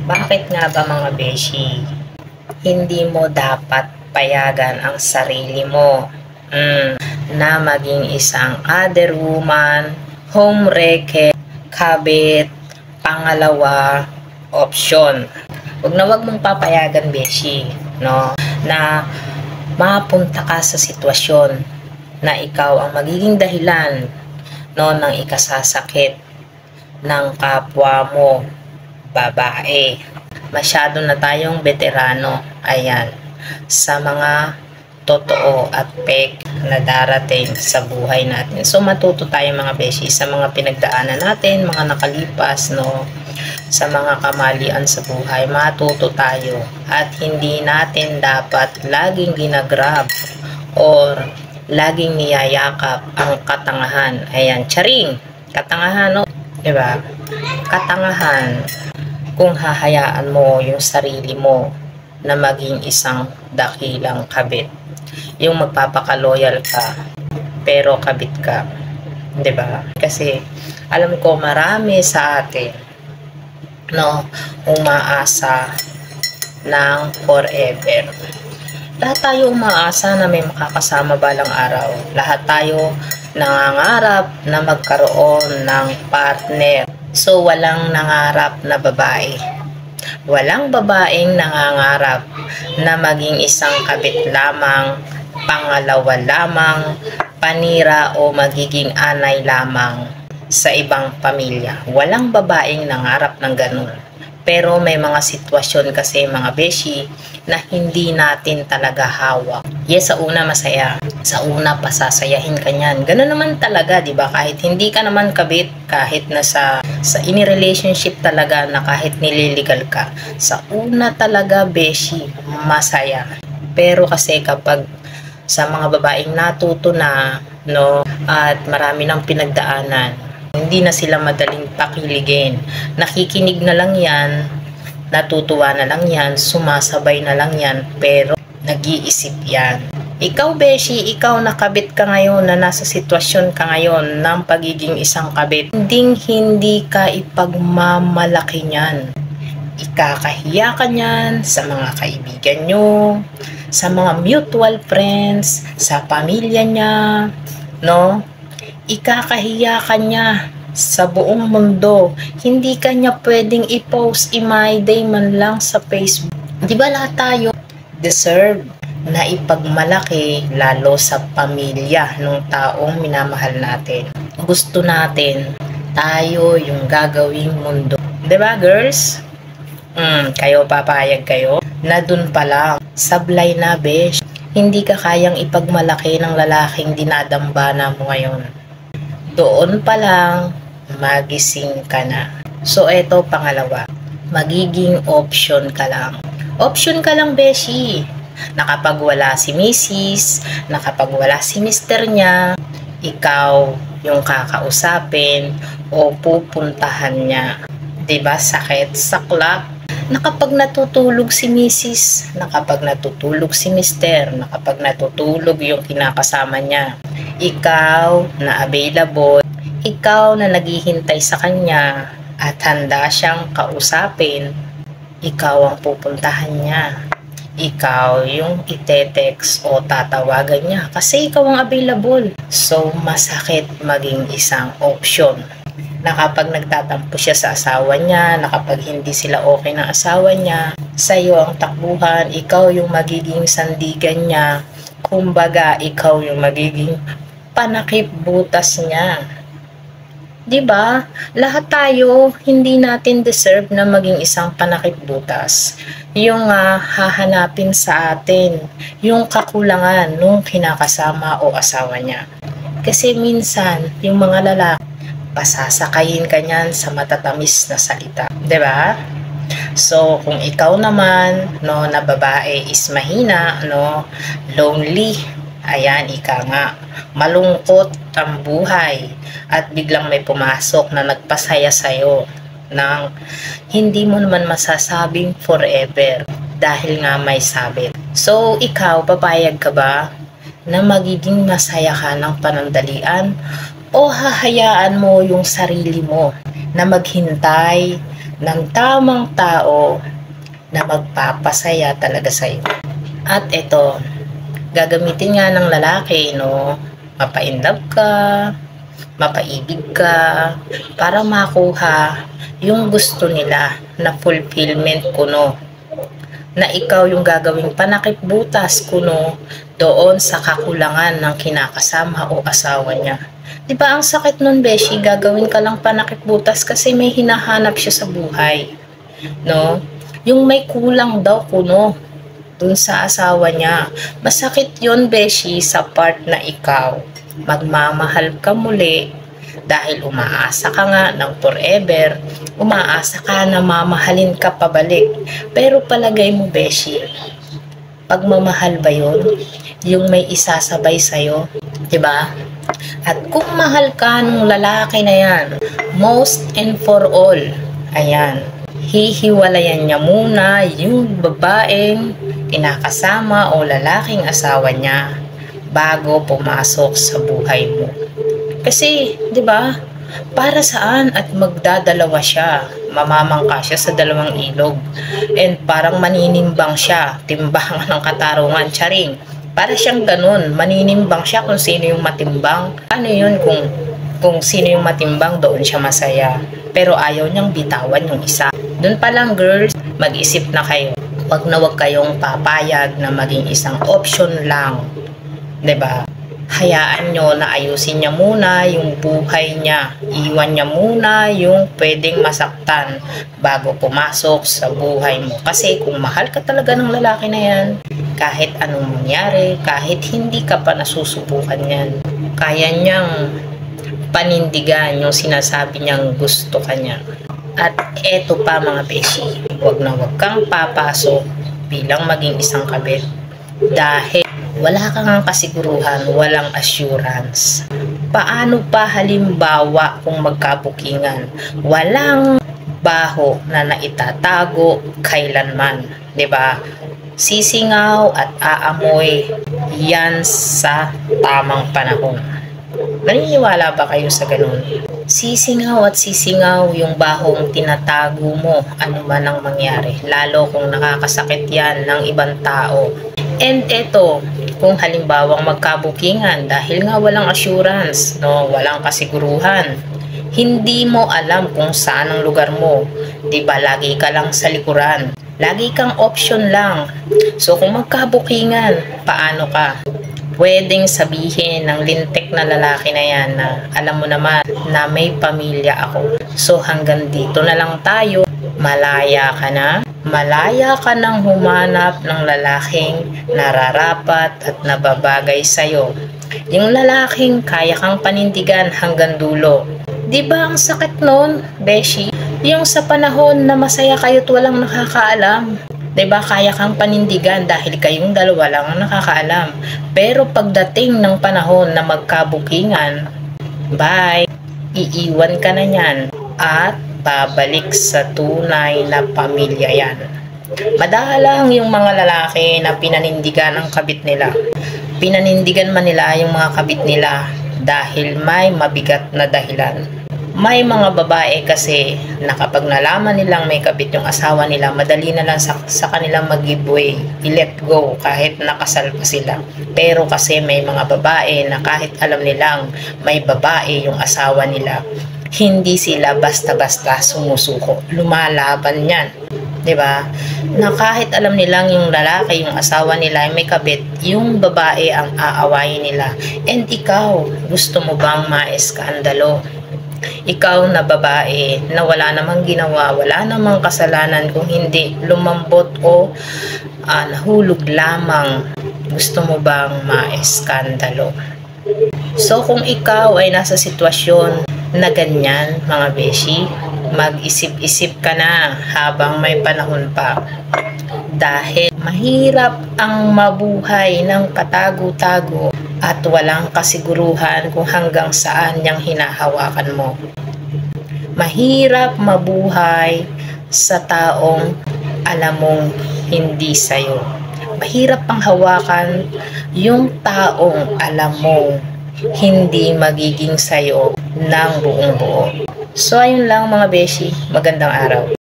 Bakit nga ba mga beshi, hindi mo dapat payagan ang sarili mo na maging isang other woman, homewrecker, kabit, pangalawa, option. Wag mong papayagan beshi, no? Na mapunta ka sa sitwasyon na ikaw ang magiging dahilan, no, ng ikasasakit ng kapwa mo babae. Masyado na tayong veterano, ayan, sa mga totoo at fake na darating sa buhay natin. So matuto tayo mga beshi sa mga pinagdaanan natin, mga nakalipas, no, sa mga kamalian sa buhay. Matuto tayo at hindi natin dapat laging ginagrab or laging niyayakap ang katangahan. Ayan, charing, katangahan, no, diba? Katangahan kung hahayaan mo yung sarili mo na maging isang dakilang kabit. Yung magpapaka-loyal ka pero kabit ka, 'di ba? Kasi alam ko marami sa atin, no, umaasa ng forever. Lahat tayo umaasa na may makakasama balang araw. Lahat tayo nangangarap na magkaroon ng partner. So, walang nangarap na babae. Walang babaeng nangangarap na maging isang kabit lamang, pangalawa lamang, panira o magiging anay lamang sa ibang pamilya. Walang babaeng nangarap ng ganun. Pero may mga sitwasyon kasi mga beshi na hindi natin talaga hawak. Yes, sa una masaya. Sa una pasasayahin ka niyan. Ganun naman talaga, 'di ba? Kahit hindi ka naman kabit, kahit na sa ini-relationship talaga na kahit nililigal ka. Sa una talaga beshi, masaya. Pero kasi kapag sa mga babaeng natuto na, no, at marami ng pinagdaanan, hindi na sila madaling pakiligin. Nakikinig na lang yan, natutuwa na lang yan, sumasabay na lang yan, pero nag-iisip yan. Ikaw beshi, ikaw nakabit ka ngayon, na nasa sitwasyon ka ngayon ng pagiging isang kabit, hindi ka ipagmamalaki niyan. Ikakahiya ka niyan sa mga kaibigan nyo, sa mga mutual friends, sa pamilya niya, no? Ikakahiya ka niya sa buong mundo. Hindi ka niya pwedeng i-post, i-my day man lang sa Facebook. Di ba lahat tayo deserve na ipagmalaki, lalo sa pamilya ng taong minamahal natin. Gusto natin tayo yung gagawing mundo. Di ba girls? Kayo, papayag kayo na dun pa lang, sablay na besh. Hindi ka kayang ipagmalaki ng lalaking dinadambana mo ngayon. Doon pa lang, magising ka na. So, eto pangalawa, magiging option ka lang. Option ka lang, beshi. Nakapag wala si Mrs., nakapag wala si Mr. niya, ikaw yung kakausapin o pupuntahan niya. Diba, sakit, saklap. Nakapag natutulog si Mrs., nakapag natutulog si Mr., nakapag natutulog yung kinakasama niya, ikaw na available, ikaw na naghihintay sa kanya at handa siyang kausapin, ikaw ang pupuntahan niya. Ikaw yung ite-text o tatawagan niya kasi ikaw ang available. So, masakit maging isang option. Na kapag nagtatampo siya sa asawa niya, na kapag hindi sila okay ng asawa niya, sa'yo ang takbuhan, ikaw yung magiging sandigan niya, kumbaga ikaw yung magiging panakip butas niya. Diba? Lahat tayo hindi natin deserve na maging isang panakip butas. Yung hahanapin sa atin yung kakulangan nung kinakasama o asawa niya. Kasi minsan yung mga lalaki, pasasakayin ka niyan sa matatamis na salita. 'Di ba? So, kung ikaw naman, no, na babae is mahina, no, lonely, ayan, ika nga, malungkot ang buhay at biglang may pumasok na nagpasaya sa'yo ng hindi mo naman masasabing forever dahil nga may sabit. So, ikaw, papayag ka ba na magiging masaya ka ng panandalian o hahayaan mo yung sarili mo na maghintay ng tamang tao na magpapasaya talaga sa'yo. At ito, gagamitin nga ng lalaki, no? Mapa-inlove ka, mapaibig ka, para makuha yung gusto nila na fulfillment kuno. Na ikaw yung gagawing panakip butas kuno doon sa kakulangan ng kinakasama o asawa niya. Diba ang sakit nun, beshi? Gagawin ka lang panakip butas kasi may hinahanap siya sa buhay. No? Yung may kulang daw kuno dun sa asawa niya. Masakit yun, beshi, sa part na ikaw magmamahal ka muli dahil umaasa ka nga ng forever, umaasa ka na mamahalin ka pabalik. Pero palagay mo, beshi, pagmamahal ba yun? Yung may isasabay sa'yo, diba? At kung mahal ka ng lalaki na yan, most and for all, ayan, hihiwalayan niya muna yung babaeng kinakasama o lalaking asawa niya bago pumasok sa buhay mo. Kasi, 'di ba? Para saan? At magdadalawa siya. Mamamangka siya sa dalawang ilog. And parang maninimbang siya, timbangan ng katarungan, charing. Para siyang ganun, maninimbang siya kung sino yung matimbang. Ano yun kung sino yung matimbang, doon siya masaya. Pero ayaw niyang bitawan yung isa. Doon pa lang, girls, mag-isip na kayo. Wag kayong papayag na maging isang option lang. 'Di ba? Hayaan nyo na ayusin niya muna yung buhay niya. Iwan niya muna yung pwedeng masaktan bago pumasok sa buhay mo. Kasi kung mahal ka talaga ng lalaki na yan, kahit anong mangyari, kahit hindi ka pa nasusubukan yan, kaya niyang panindigan yung sinasabi niyang gusto ka niya. At eto pa, mga beshi, wag kang papasok bilang maging isang kabit dahil wala kang kasiguruhan, walang assurance. Paano pa halimbawa kung magkabukingan? Walang baho na naitatago kailanman, 'di ba? Sisingaw at aamoy yan sa tamang panahon. Naniniwala ba kayo sa ganun? Sisingaw at sisingaw yung bahong tinatago mo, ano man ang mangyari, lalo kung nakakasakit yan ng ibang tao. And eto, kung halimbawang magkabukingan dahil nga walang assurance, no, walang kasiguruhan, hindi mo alam kung saan ang lugar mo, 'di ba? Lagi ka lang sa likuran. Lagi kang option lang. So kung magkabukingan, paano ka? Pwedeng sabihin ng lintik na lalaki na yan na alam mo naman na may pamilya ako. So hanggang dito na lang tayo. Malaya ka na. Malaya ka nang humanap ng lalaking nararapat at nababagay sa'yo. Yung lalaking kaya kang panindigan hanggang dulo. Diba ang sakit nun, beshi? Yung sa panahon na masaya kayo't walang nakakaalam. Diba kaya kang panindigan dahil kayong dalawa lang ang nakakaalam. Pero pagdating ng panahon na magkabukingan, bye, iiwan ka na niyan at babalik sa tunay na pamilya yan. Madalang yung mga lalaki na pinanindigan ang kabit nila. Pinanindigan man nila yung mga kabit nila dahil may mabigat na dahilan. May mga babae kasi na kapag nalaman nilang may kabit yung asawa nila, madali na lang sa kanilang mag-giveaway, i-let go kahit nakasal pa sila. Pero kasi may mga babae na kahit alam nilang may babae yung asawa nila, hindi sila basta-basta sumusuko. Lumalaban yan. 'Di ba? Na kahit alam nilang yung lalaki, yung asawa nila ay may kabit, yung babae ang aawayin nila. And ikaw, gusto mo bang maeskandalo? Ikaw na babae na wala namang ginawa, wala namang kasalanan, kung hindi lumambot o nahulog lamang, gusto mo bang maeskandalo? So kung ikaw ay nasa sitwasyon na ganyan, mga beshi, mag-isip-isip ka na habang may panahon pa. Dahil mahirap ang mabuhay ng katago-tago at walang kasiguruhan kung hanggang saan niyang hinahawakan mo. Mahirap mabuhay sa taong alam mong hindi sa'yo. Mahirap pang hawakan yung taong alam mong hindi magiging sa'yo ng buong buo. So ayun lang, mga beshi, magandang araw.